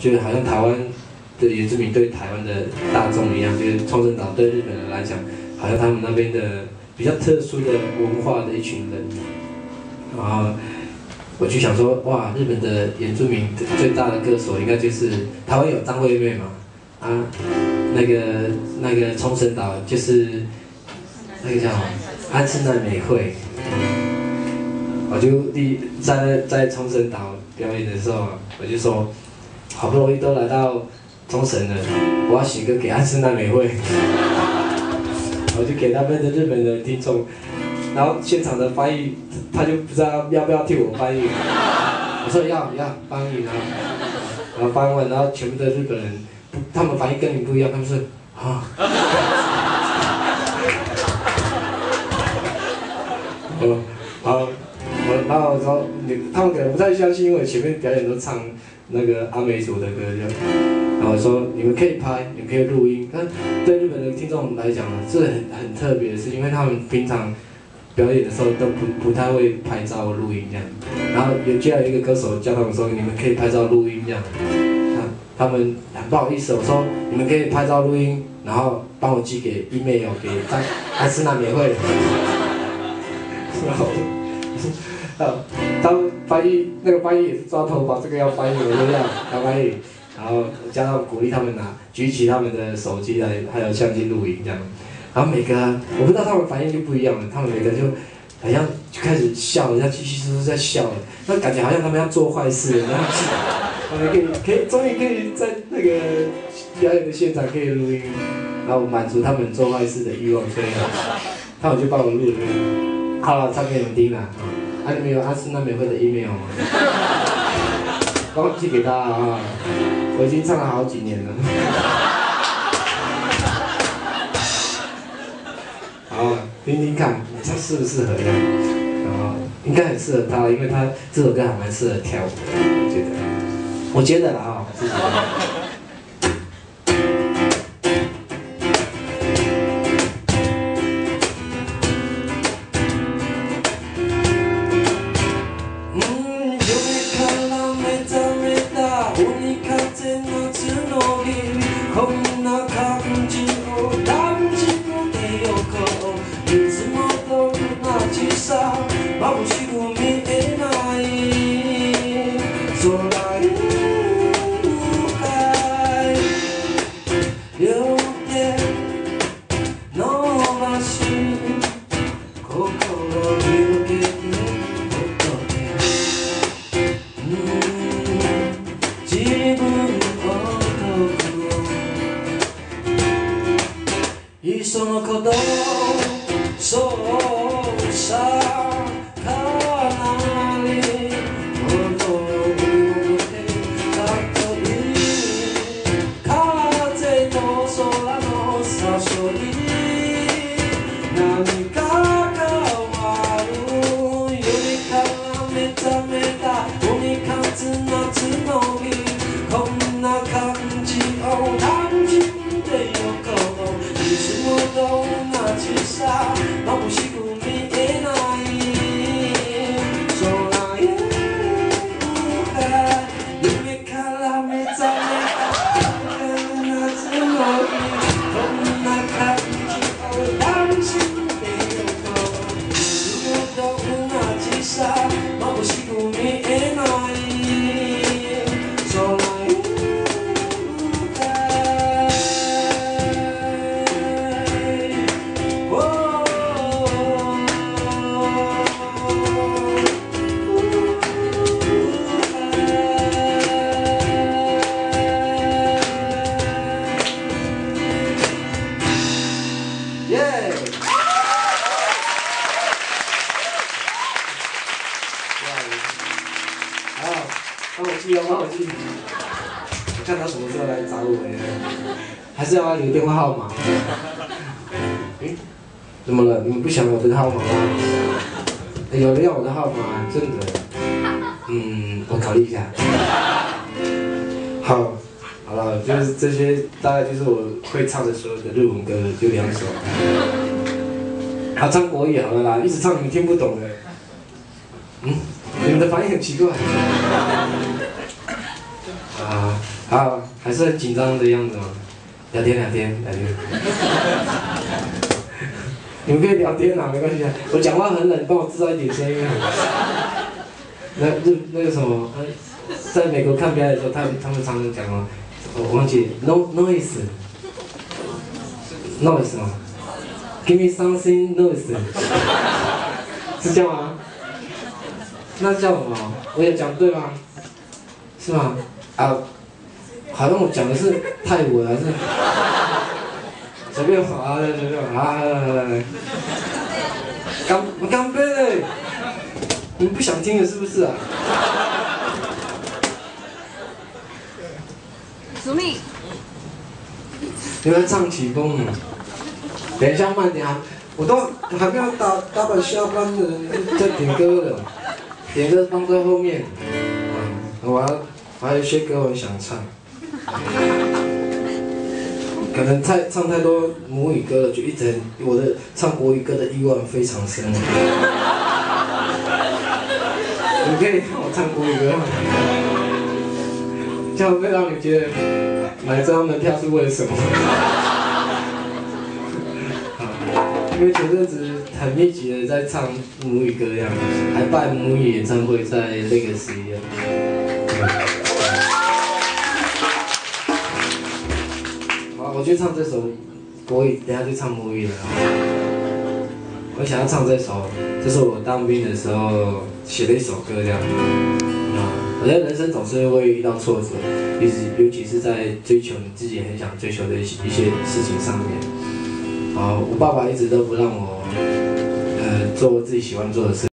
就是好像台湾的原住民对台湾的大众一样，就是冲绳岛对日本人来讲，好像他们那边的比较特殊的文化的一群人。然后我就想说，哇，日本的原住民最大的歌手应该就是台湾有张惠妹嘛，啊，那个冲绳岛就是那个叫安室奈美惠。我就在冲绳岛表演的时候，我就说，好不容易都来到冲绳了，我要写歌给安室奈美惠，我就给那边的日本的听众，然后现场的翻译他就不知道要不要替我翻译，我说要翻译，然后翻译完，然后全部的日本人，他们反应跟你不一样，他们说啊，好。然后我说他们可能不太相信，因为前面表演都唱那个阿美族的歌这样。然后我说你们可以拍，你们可以录音。但对日本的听众来讲，这很特别的事，因为他们平常表演的时候都不太会拍照录音这样。然后居然有一个歌手叫他们说你们可以拍照录音这样。他们很不好意思，我说你们可以拍照录音，然后帮我寄给 email 给安室奈美惠。然后。他们翻译那个翻译也是抓头发，这个要翻译，我就这样要翻译，然后加上鼓励他们举起他们的手机来，还有相机录影这样，然后每个我不知道他们反应就不一样了，他们每个就好像就开始笑，人家稀稀疏疏在笑了，那感觉好像他们要做坏事，然后他们终于可以在那个表演的现场可以录音，然后满足他们做坏事的欲望，所以他们就帮我录了，好了，唱给你们听了。你们有安室奈美惠的 email 吗？帮我寄给他啊！我已经唱了好几年了。好，听听看，他适不适合呀？啊，应该很适合他，因为他这首歌还蛮适合跳舞的，我觉得啦啊，自己的。そのことそうさかなり戻ってかっこいい風と空の誘い何か変わる夜から目覚めた鬼風夏の日こんな感じを感じてよこういつもと同じさ眩しく見えない空へ向かい夢から目覚めた夏の日こんな感じを楽しんでよこういつもと同じさ眩しく見えない帮我记，我看他什么时候来找我呀？还是要他留电话号码？怎么了？你们不想我的号码吗？有人要我的号码，真的。我考虑一下。好了，就是这些，大概就是我会唱的所有的日文歌，就2首。唱国语好了啦，一直唱你们听不懂的。你们的反应很奇怪。啊，好，还是很紧张的样子吗？聊天。你们可以聊天啊，没关系啊。我讲话很冷，帮我制造一点声音啊。那个什么，在美国看表演的时候，他们常常讲哦，我忘记 noise 吗 ？Give me something noise， 是这样吗？那叫什么？我有讲对吗？是吗？啊，好像我讲的是泰文还是？随便滑的，随便滑，来，干杯嘞！你们不想听了是不是啊？苏密，你们唱起风了，等一下慢点啊！我都还没有打板下班的人在点歌了，点歌放在后面。我还有一些歌我想唱。可能唱太多母语歌了，就一直我的唱国语歌的欲望非常深。你可以让我唱国语歌吗？这样会让你觉得买这张门票是为了什么？因为前阵子很密集的在唱母语歌这样，还办母语演唱会在Legacy。我去唱这首国语，等下去唱母语了。我想要唱这首，这是我当兵的时候写的一首歌，这样。我觉得人生总是会遇到挫折，尤其是在追求你自己很想追求的一些事情上面。我爸爸一直都不让我做自己喜欢做的事。